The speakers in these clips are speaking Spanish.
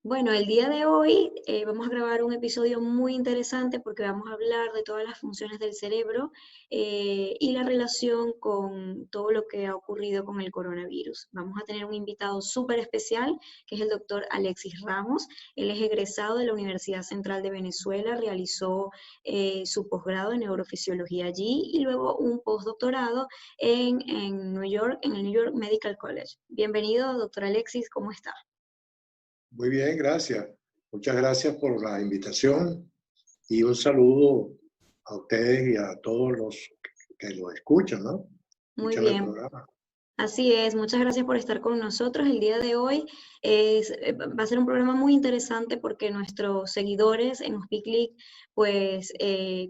Bueno, el día de hoy vamos a grabar un episodio muy interesante porque vamos a hablar de todas las funciones del cerebro y la relación con todo lo que ha ocurrido con el coronavirus. Vamos a tener un invitado súper especial que es el doctor Alexis Ramos. Él es egresado de la Universidad Central de Venezuela, realizó su posgrado en neurofisiología allí y luego un postdoctorado en New York, en el New York Medical College. Bienvenido, doctor Alexis, ¿cómo está? Muy bien, gracias. Muchas gracias por la invitación y un saludo a ustedes y a todos los que lo escuchan, ¿no? Muy Escuchan el bien. programa. Así es, muchas gracias por estar con nosotros. El día de hoy va a ser un programa muy interesante porque nuestros seguidores en Hospiclick pues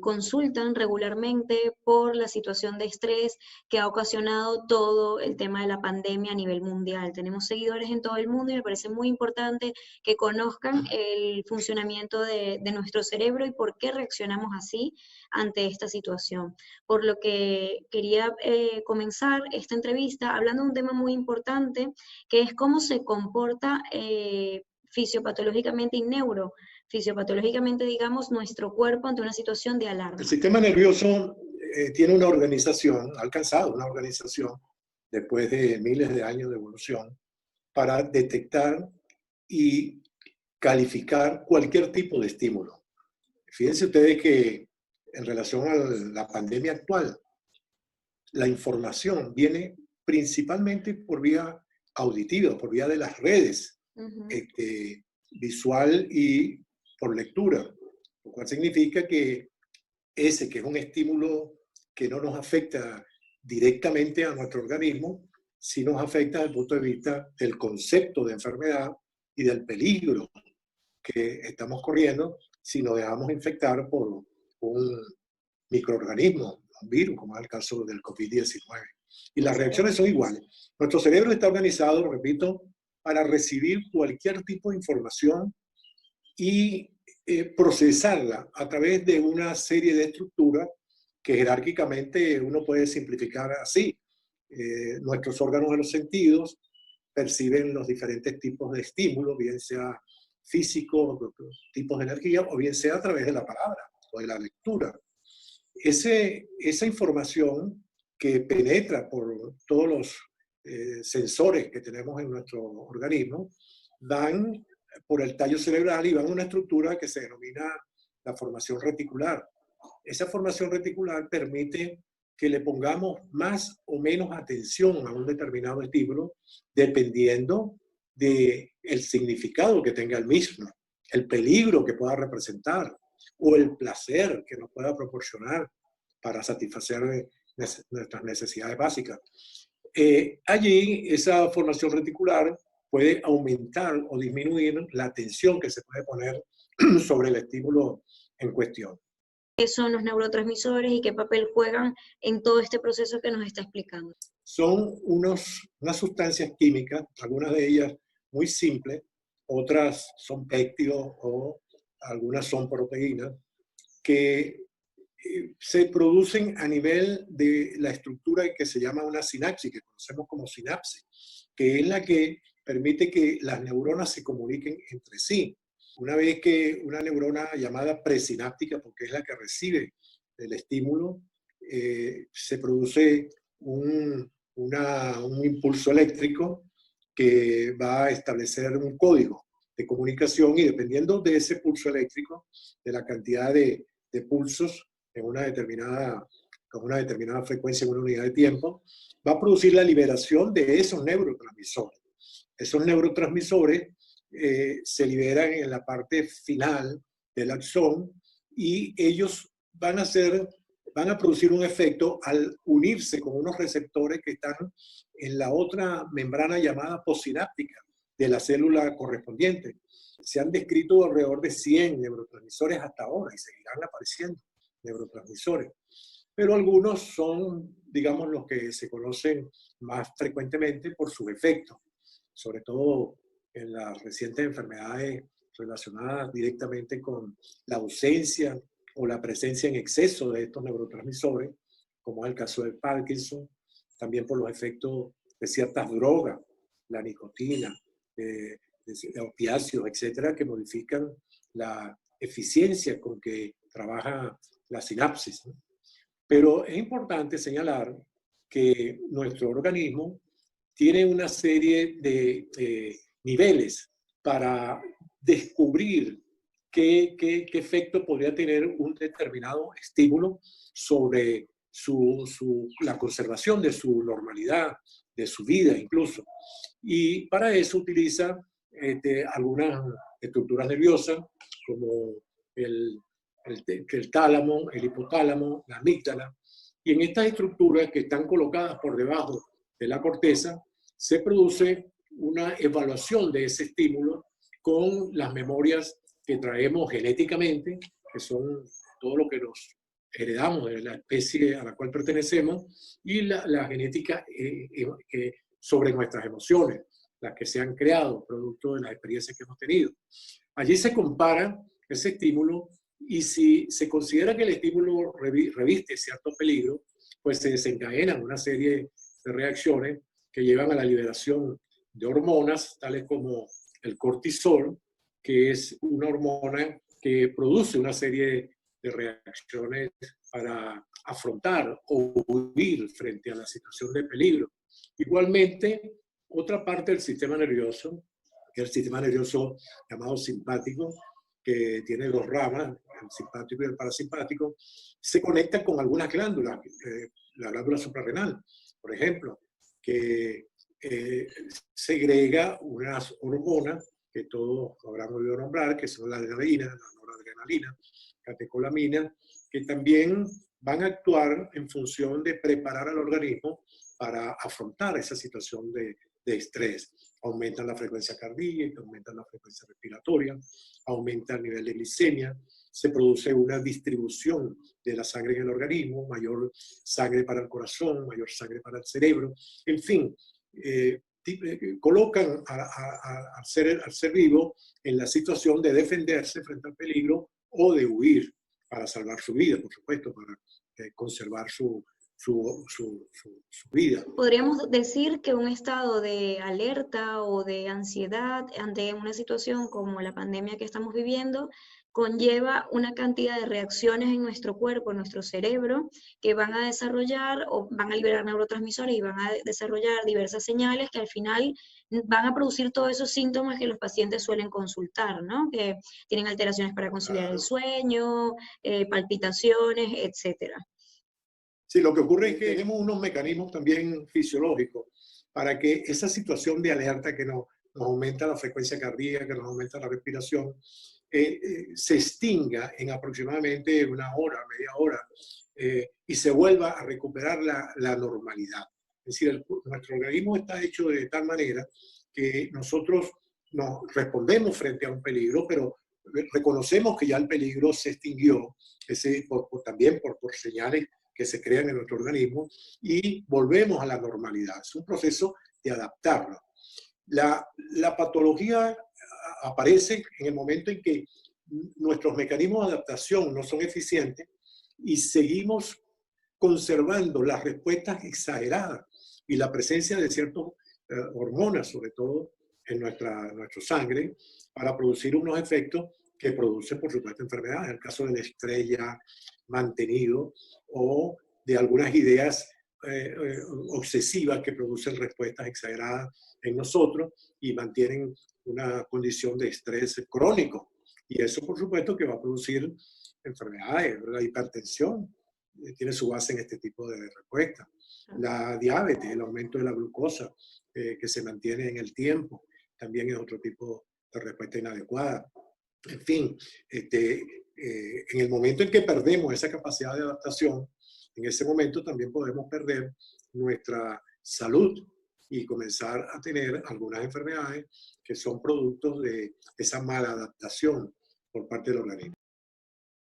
consultan regularmente por la situación de estrés que ha ocasionado todo el tema de la pandemia a nivel mundial. Tenemos seguidores en todo el mundo y me parece muy importante que conozcan el funcionamiento de nuestro cerebro y por qué reaccionamos así ante esta situación. Por lo que quería comenzar esta entrevista hablando de un tema muy importante, que es cómo se comporta fisiopatológicamente y neurofisiopatológicamente, digamos, nuestro cuerpo ante una situación de El alarma. sistema nervioso tiene una organización, ha alcanzado una organización después de miles de años de evolución para detectar y calificar cualquier tipo de estímulo. Fíjense ustedes que en relación a la pandemia actual, la información viene principalmente por vía auditiva, por vía de las redes, Ujú. visual y por lectura, lo cual significa que ese que es un estímulo que no nos afecta directamente a nuestro organismo, sí nos afecta desde el punto de vista del concepto de enfermedad y del peligro que estamos corriendo si nos dejamos infectar por un microorganismos, un virus, como es el caso del COVID-19. Y las Así es. reacciones son iguales. Nuestro cerebro está organizado, repito, para recibir cualquier tipo de información y procesarla a través de una serie de estructuras que jerárquicamente uno puede simplificar así. Nuestros órganos de los sentidos perciben los diferentes tipos de estímulos, bien sea físicos, tipos de energía, o bien sea a través de la palabra o de la lectura. Esa información que penetra por todos los sensores que tenemos en nuestro organismo, van por el tallo cerebral y van a una estructura que se denomina la formación reticular. Esa formación reticular permite que le pongamos más o menos atención a un determinado estímulo dependiendo del significado que tenga el mismo, el peligro que pueda representar o el placer que nos pueda proporcionar para satisfacer nuestras necesidades básicas. Allí esa formación reticular puede aumentar o disminuir la atención que se puede poner sobre el estímulo en cuestión. ¿Qué son los neurotransmisores y qué papel juegan en todo este proceso que nos está explicando? Son unas sustancias químicas, algunas de ellas muy simples, otras son péptidos o algunas son proteínas, que se producen a nivel de la estructura que se llama una sinapsis, que conocemos como sinapsis, que es la que permite que las neuronas se comuniquen entre sí. Una vez que una neurona llamada presináptica, porque es la que recibe el estímulo, se produce un impulso eléctrico que va a establecer un código de comunicación y dependiendo de ese pulso eléctrico, de la cantidad de pulsos en con una determinada frecuencia en una unidad de tiempo, va a producir la liberación de esos neurotransmisores. Esos neurotransmisores se liberan en la parte final del axón y ellos van a producir un efecto al unirse con unos receptores que están en la otra membrana llamada postsináptica de la célula correspondiente. Se han descrito alrededor de 100 neurotransmisores hasta ahora y seguirán apareciendo neurotransmisores. Pero algunos son, digamos, los que se conocen más frecuentemente por sus efectos, sobre todo en las recientes enfermedades relacionadas directamente con la ausencia o la presencia en exceso de estos neurotransmisores, como es el caso del Parkinson, también por los efectos de ciertas drogas, la nicotina, de opiáceos, etcétera, que modifican la eficiencia con que trabaja la sinapsis, ¿no? Pero es importante señalar que nuestro organismo tiene una serie de niveles para descubrir qué efecto podría tener un determinado estímulo sobre la conservación de su normalidad, de su vida incluso. Y para eso utiliza algunas estructuras nerviosas como el, el tálamo, el hipotálamo, la amígdala. Y en estas estructuras que están colocadas por debajo de la corteza, se produce una evaluación de ese estímulo con las memorias que traemos genéticamente, que son todo lo que nos heredamos de la especie a la cual pertenecemos, y la genética sobre nuestras emociones, las que se han creado producto de las experiencias que hemos tenido. Allí se compara ese estímulo y si se considera que el estímulo reviste cierto peligro, pues se desencadenan una serie de reacciones que llevan a la liberación de hormonas, tales como el cortisol, que es una hormona que produce una serie de reacciones para afrontar o huir frente a la situación de peligro. Igualmente, otra parte del sistema nervioso, que es el sistema nervioso llamado simpático, que tiene dos ramas, el simpático y el parasimpático, se conecta con algunas glándulas, la glándula suprarrenal, por ejemplo, que segrega unas hormonas que todos habrán oído nombrar, que son la adrenalina, la noradrenalina, catecolamina, que también van a actuar en función de preparar al organismo para afrontar esa situación de estrés. Aumentan la frecuencia cardíaca, aumentan la frecuencia respiratoria, aumenta el nivel de glicemia, se produce una distribución de la sangre en el organismo, mayor sangre para el corazón, mayor sangre para el cerebro, en fin, colocan al ser vivo en la situación de defenderse frente al peligro o de huir para salvar su vida, por supuesto, para conservar su vida. Podríamos decir que un estado de alerta o de ansiedad ante una situación como la pandemia que estamos viviendo conlleva una cantidad de reacciones en nuestro cuerpo, en nuestro cerebro, que van a desarrollar o van a liberar neurotransmisores y van a desarrollar diversas señales que al final van a producir todos esos síntomas que los pacientes suelen consultar, ¿no? Que tienen alteraciones para conciliar el sueño, palpitaciones, etcétera. Sí, lo que ocurre es que tenemos unos mecanismos también fisiológicos para que esa situación de alerta que nos aumenta la frecuencia cardíaca, que nos aumenta la respiración, se extinga en aproximadamente una hora, media hora, y se vuelva a recuperar la normalidad. Es decir, nuestro organismo está hecho de tal manera que nosotros nos respondemos frente a un peligro, pero reconocemos que ya el peligro se extinguió, también por señales que se crean en nuestro organismo y volvemos a la normalidad. Es un proceso de adaptarlo. La patología aparece en el momento en que nuestros mecanismos de adaptación no son eficientes y seguimos conservando las respuestas exageradas y la presencia de ciertas hormonas, sobre todo en nuestra sangre, para producir unos efectos que producen, por supuesto, enfermedades. En el caso del estrés ya mantenido o de algunas ideas obsesivas que producen respuestas exageradas en nosotros y mantienen una condición de estrés crónico. Y eso, por supuesto, que va a producir enfermedades. La hipertensión tiene su base en este tipo de respuestas. La diabetes, el aumento de la glucosa que se mantiene en el tiempo, también es otro tipo de respuesta inadecuada. En fin, en el momento en que perdemos esa capacidad de adaptación, en ese momento también podemos perder nuestra salud y comenzar a tener algunas enfermedades que son productos de esa mala adaptación por parte del organismo.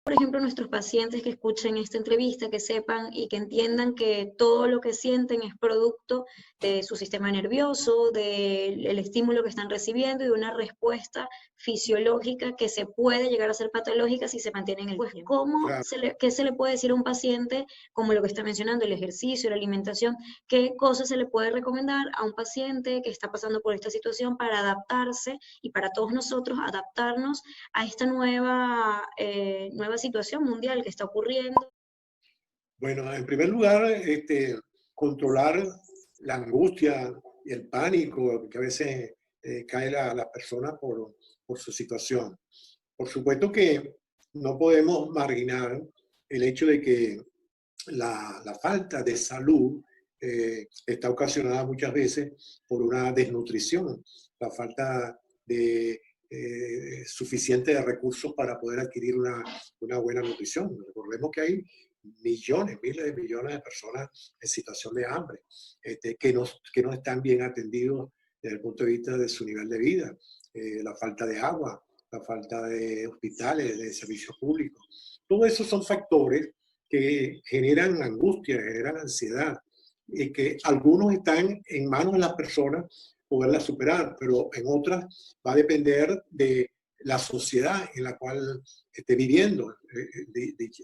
por ejemplo, nuestros pacientes que escuchen esta entrevista, que sepan y que entiendan que todo lo que sienten es producto de su sistema nervioso, del estímulo que están recibiendo y de una respuesta fisiológica que se puede llegar a ser patológica si se mantiene en el tiempo. Pues, Claro. ¿qué se le puede decir a un paciente, como lo que está mencionando, el ejercicio, la alimentación? ¿Qué cosas se le puede recomendar a un paciente que está pasando por esta situación para adaptarse y para todos nosotros adaptarnos a esta nueva situación mundial que está ocurriendo? Bueno, en primer lugar, controlar la angustia y el pánico que a veces cae la persona por su situación. Por supuesto que no podemos marginar el hecho de que la falta de salud está ocasionada muchas veces por una desnutrición, la falta de suficiente de recursos para poder adquirir una buena nutrición. Recordemos que hay millones, miles de millones de personas en situación de hambre, que no están bien atendidos desde el punto de vista de su nivel de vida, la falta de agua, la falta de hospitales, de servicios públicos. Todo eso son factores que generan angustia, generan ansiedad, y que algunos están en manos de las personas poderlas superar, pero en otras va a depender de la sociedad en la cual esté viviendo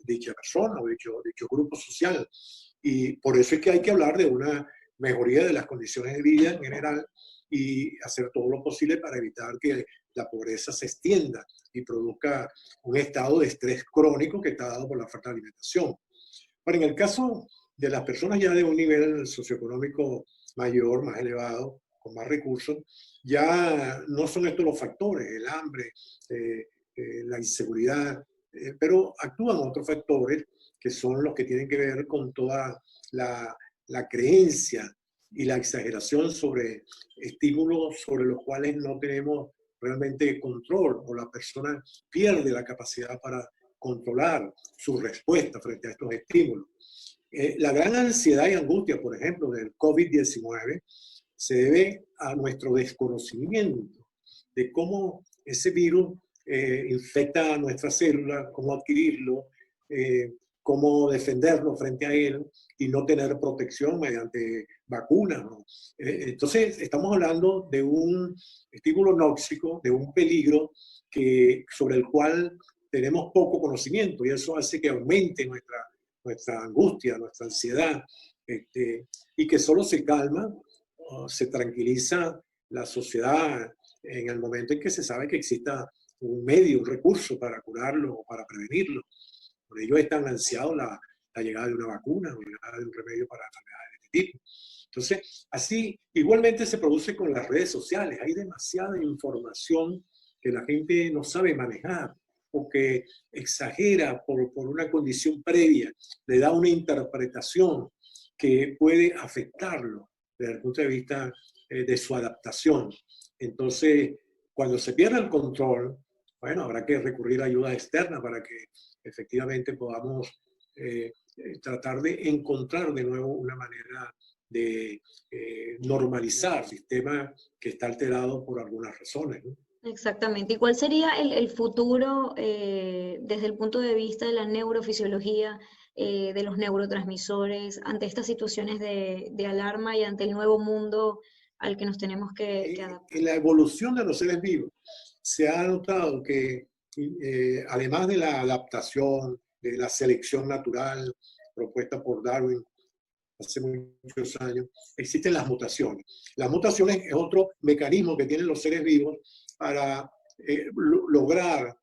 dicha persona o dicho grupo social. Y por eso es que hay que hablar de una mejoría de las condiciones de vida en general y hacer todo lo posible para evitar que la pobreza se extienda y produzca un estado de estrés crónico que está dado por la falta de alimentación. Pero en el caso de las personas ya de un nivel socioeconómico mayor, más elevado, con más recursos, ya no son estos los factores, el hambre, la inseguridad, pero actúan otros factores que son los que tienen que ver con toda la creencia y la exageración sobre estímulos sobre los cuales no tenemos realmente control, o la persona pierde la capacidad para controlar su respuesta frente a estos estímulos. La gran ansiedad y angustia, por ejemplo, del COVID-19 se debe a nuestro desconocimiento de cómo ese virus infecta a nuestras células, cómo adquirirlo, cómo defendernos frente a él y no tener protección mediante vacunas, ¿no? Entonces, estamos hablando de un estímulo nóxico, de un peligro sobre el cual tenemos poco conocimiento, y eso hace que aumente nuestra angustia, nuestra ansiedad, y que solo se calma o se tranquiliza la sociedad en el momento en que se sabe que exista un medio, un recurso para curarlo o para prevenirlo. Por ello es tan ansiado la llegada de una vacuna o la llegada de un remedio para enfermedades de este tipo. Entonces, así igualmente se produce con las redes sociales. Hay demasiada información que la gente no sabe manejar o que exagera por una condición previa, le da una interpretación que puede afectarlo desde el punto de vista de su adaptación. Entonces, cuando se pierde el control, bueno, habrá que recurrir a ayuda externa para que efectivamente podamos tratar de encontrar de nuevo una manera de normalizar el sistema que está alterado por algunas razones, ¿no? Exactamente. ¿Y cuál sería el futuro desde el punto de vista de la neurofisiología, de los neurotransmisores, ante estas situaciones de alarma y ante el nuevo mundo al que nos tenemos que adaptar? En la evolución de los seres vivos se ha notado que además de la adaptación, de la selección natural propuesta por Darwin hace muchos años, existen las mutaciones. Las mutaciones es otro mecanismo que tienen los seres vivos para lograr,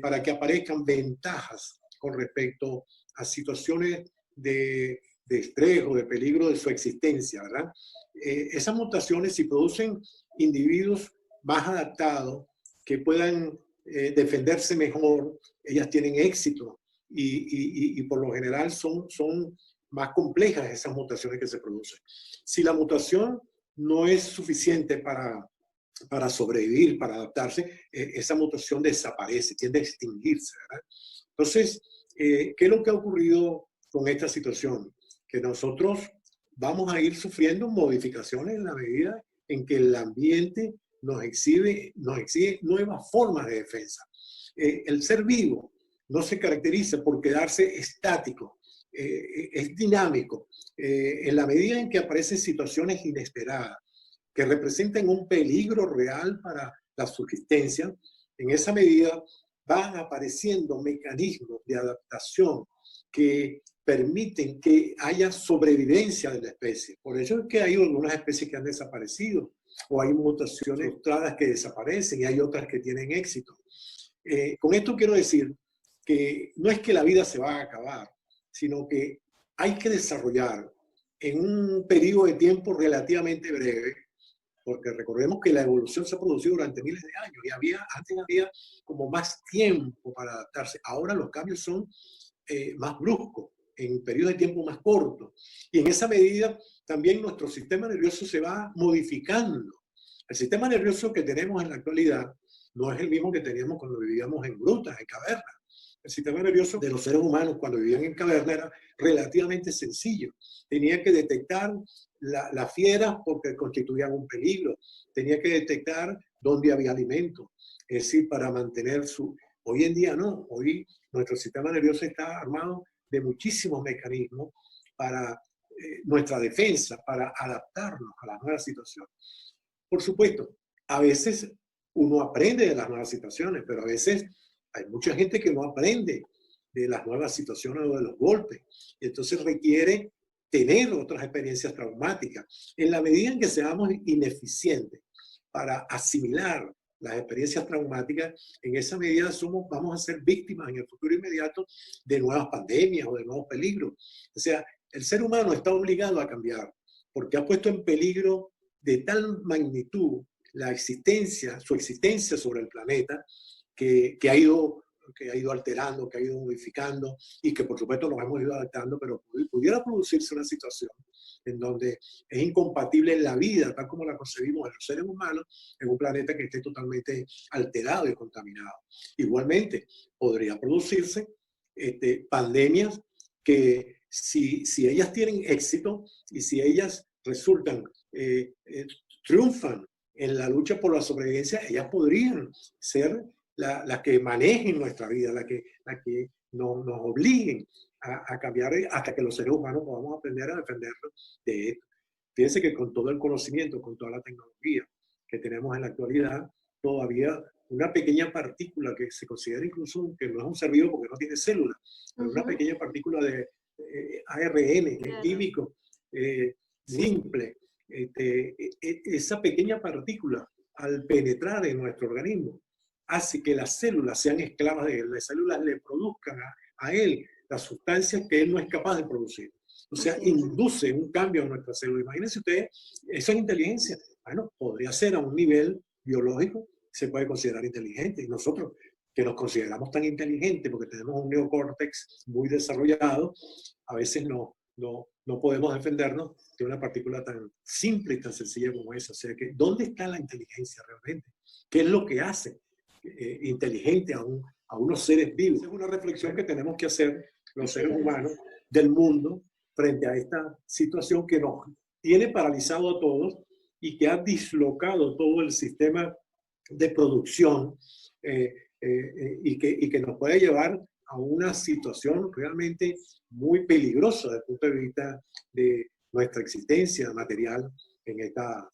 para que aparezcan ventajas con respecto a situaciones de estrés o de peligro de su existencia, ¿verdad? Esas mutaciones, si producen individuos más adaptados, que puedan defenderse mejor, ellas tienen éxito y por lo general son más complejas esas mutaciones que se producen. Si la mutación no es suficiente para sobrevivir, para adaptarse, esa mutación desaparece, tiende a extinguirse, ¿verdad? Entonces, ¿qué es lo que ha ocurrido con esta situación? Que nosotros vamos a ir sufriendo modificaciones en la medida en que el ambiente nos exige nuevas formas de defensa. El ser vivo no se caracteriza por quedarse estático, es dinámico. En la medida en que aparecen situaciones inesperadas que representan un peligro real para la subsistencia, en esa medida van apareciendo mecanismos de adaptación que permiten que haya sobrevivencia de la especie. Por eso es que hay algunas especies que han desaparecido, o hay mutaciones frustradas que desaparecen y hay otras que tienen éxito. Con esto quiero decir que no es que la vida se va a acabar, sino que hay que desarrollar en un periodo de tiempo relativamente breve, porque recordemos que la evolución se ha producido durante miles de años y antes había como más tiempo para adaptarse. Ahora los cambios son más bruscos, en periodos de tiempo más cortos. Y en esa medida también nuestro sistema nervioso se va modificando. El sistema nervioso que tenemos en la actualidad no es el mismo que teníamos cuando vivíamos en grutas, en cavernas. El sistema nervioso de los seres humanos cuando vivían en caverna era relativamente sencillo. Tenía que detectar las fieras porque constituían un peligro. Tenía que detectar dónde había alimento. Es decir, para mantener su... Hoy en día no. Hoy nuestro sistema nervioso está armado de muchísimos mecanismos para nuestra defensa, para adaptarnos a las nuevas situaciones. Por supuesto, a veces uno aprende de las nuevas situaciones, pero a veces hay mucha gente que no aprende de las nuevas situaciones o de los golpes. Y entonces requiere tener otras experiencias traumáticas. En la medida en que seamos ineficientes para asimilar las experiencias traumáticas, en esa medida vamos a ser víctimas en el futuro inmediato de nuevas pandemias o de nuevos peligros. O sea, el ser humano está obligado a cambiar porque ha puesto en peligro de tal magnitud su existencia sobre el planeta, que ha ido alterando, que ha ido modificando y que por supuesto nos hemos ido adaptando, pero pudiera producirse una situación en donde es incompatible la vida, tal como la concebimos en los seres humanos, en un planeta que esté totalmente alterado y contaminado. Igualmente, podría producirse pandemias que si ellas tienen éxito y si ellas resultan, triunfan en la lucha por la sobrevivencia, ellas podrían ser las que manejen nuestra vida, las que nos obliguen a cambiar hasta que los seres humanos podamos aprender a defendernos de esto. Fíjense que con todo el conocimiento, con toda la tecnología que tenemos en la actualidad, todavía una pequeña partícula que se considera incluso que no es un ser vivo porque no tiene células, pero una pequeña partícula de ARN, que es químico, simple, esa pequeña partícula al penetrar en nuestro organismo hace que las células sean esclavas de él, las células le produzcan a él las sustancias que él no es capaz de producir. O sea, induce un cambio en nuestra célula. Imagínense ustedes, eso es inteligencia. Bueno, podría ser a un nivel biológico, se puede considerar inteligente. Y nosotros, que nos consideramos tan inteligentes porque tenemos un neocórtex muy desarrollado, a veces no podemos defendernos de una partícula tan simple y tan sencilla como esa. O sea, que, ¿dónde está la inteligencia realmente? ¿Qué es lo que hace inteligente a unos seres vivos? Es una reflexión que tenemos que hacer los seres humanos del mundo frente a esta situación que nos tiene paralizado a todos y que ha dislocado todo el sistema de producción y que nos puede llevar a una situación realmente muy peligrosa desde el punto de vista de nuestra existencia material en esta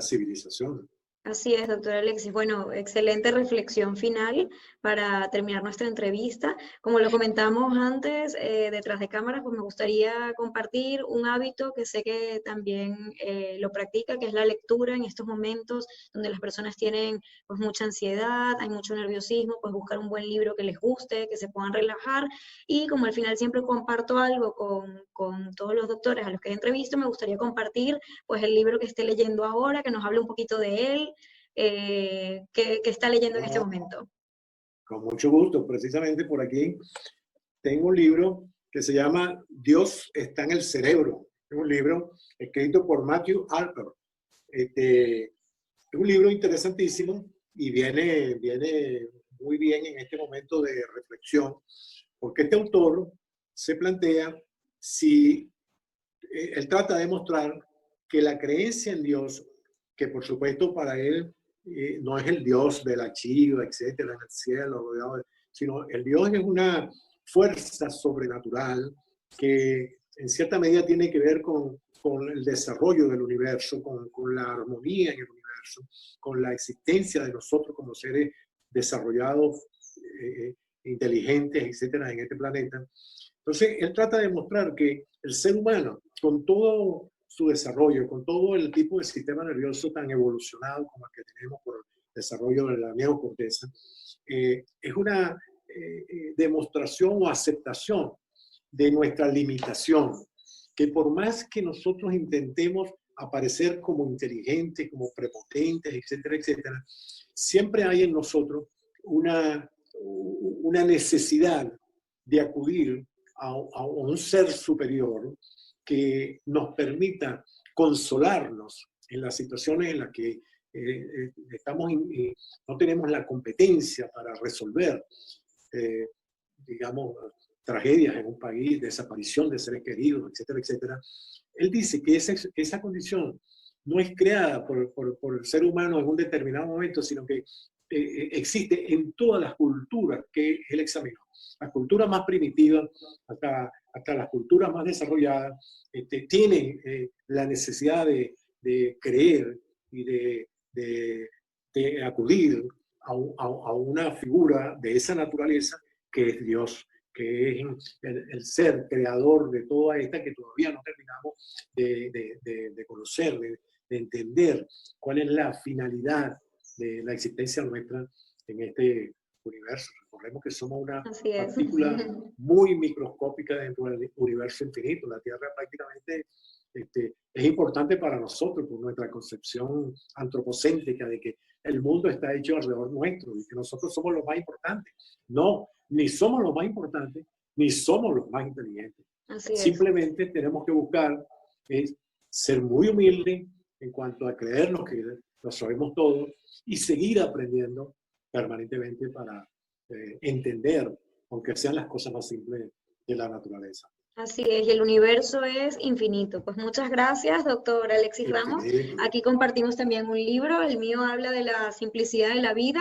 civilización. Así es, doctor Alexis. Bueno, excelente reflexión final para terminar nuestra entrevista. Como lo comentamos antes, detrás de cámaras, pues me gustaría compartir un hábito que sé que también lo practica, que es la lectura en estos momentos donde las personas tienen pues mucha ansiedad, hay mucho nerviosismo, pues buscar un buen libro que les guste, que se puedan relajar. Y como al final siempre comparto algo con todos los doctores a los que entrevisto, me gustaría compartir pues el libro que esté leyendo ahora, que nos hable un poquito de él. Que está leyendo en este momento. Con mucho gusto. Precisamente por aquí tengo un libro que se llama Dios está en el cerebro. Es un libro escrito por Matthew Alper. Es un libro interesantísimo y viene muy bien en este momento de reflexión, porque este autor se plantea si él trata de mostrar que la creencia en Dios, que por supuesto para él no es el Dios de la chiva, etcétera, en el cielo, rodeado sino el Dios es una fuerza sobrenatural que en cierta medida tiene que ver con el desarrollo del universo, con la armonía en el universo, con la existencia de nosotros como seres desarrollados, inteligentes, etcétera, en este planeta. Entonces, él trata de mostrar que el ser humano, con todo su desarrollo, con todo el tipo de sistema nervioso tan evolucionado como el que tenemos por el desarrollo de la neocorteza, es una demostración o aceptación de nuestra limitación, que por más que nosotros intentemos aparecer como inteligentes, como prepotentes, etcétera, etcétera, siempre hay en nosotros una necesidad de acudir a un ser superior que nos permita consolarnos en las situaciones en las que no tenemos la competencia para resolver, eh, digamos, tragedias en un país, desaparición de seres queridos, etcétera, etcétera. Él dice que esa condición no es creada por el ser humano en un determinado momento, sino que existe en todas las culturas que él examinó. Las culturas más primitivas, hasta las culturas más desarrolladas, tienen la necesidad de creer y de acudir a una figura de esa naturaleza que es Dios, que es el ser creador de toda esta que todavía no terminamos de conocer, de entender cuál es la finalidad de la existencia nuestra en este universo. Recordemos que somos una partícula muy microscópica dentro del universo infinito. La Tierra prácticamente es importante para nosotros por nuestra concepción antropocéntrica de que el mundo está hecho alrededor nuestro y que nosotros somos los más importantes. No, ni somos los más importantes, ni somos los más inteligentes. Simplemente tenemos que buscar ser muy humildes en cuanto a creernos que lo sabemos todo y seguir aprendiendo permanentemente para entender, aunque sean las cosas más simples de la naturaleza. Así es, y el universo es infinito. Pues muchas gracias, doctor Alexis Ramos. Aquí compartimos también un libro, el mío habla de la simplicidad de la vida.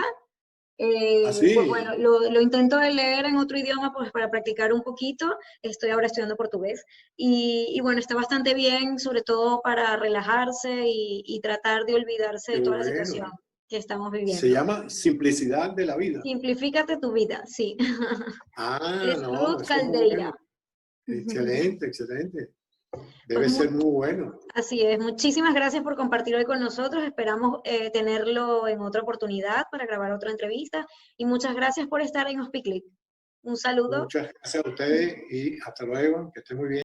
Pues bueno, lo intento de leer en otro idioma pues para practicar un poquito. Estoy ahora estudiando portugués. Y bueno, está bastante bien, sobre todo para relajarse y tratar de olvidarse de toda la situación que estamos viviendo. Se llama Simplicidad de la Vida. Simplifícate tu vida, sí. Es no, Ruth Caldeira. Bueno. Excelente, excelente. Debe ser muy bueno. Así es. Muchísimas gracias por compartir hoy con nosotros. Esperamos tenerlo en otra oportunidad para grabar otra entrevista. Y muchas gracias por estar en HospiClick. Un saludo. Muchas gracias a ustedes y hasta luego. Que estén muy bien.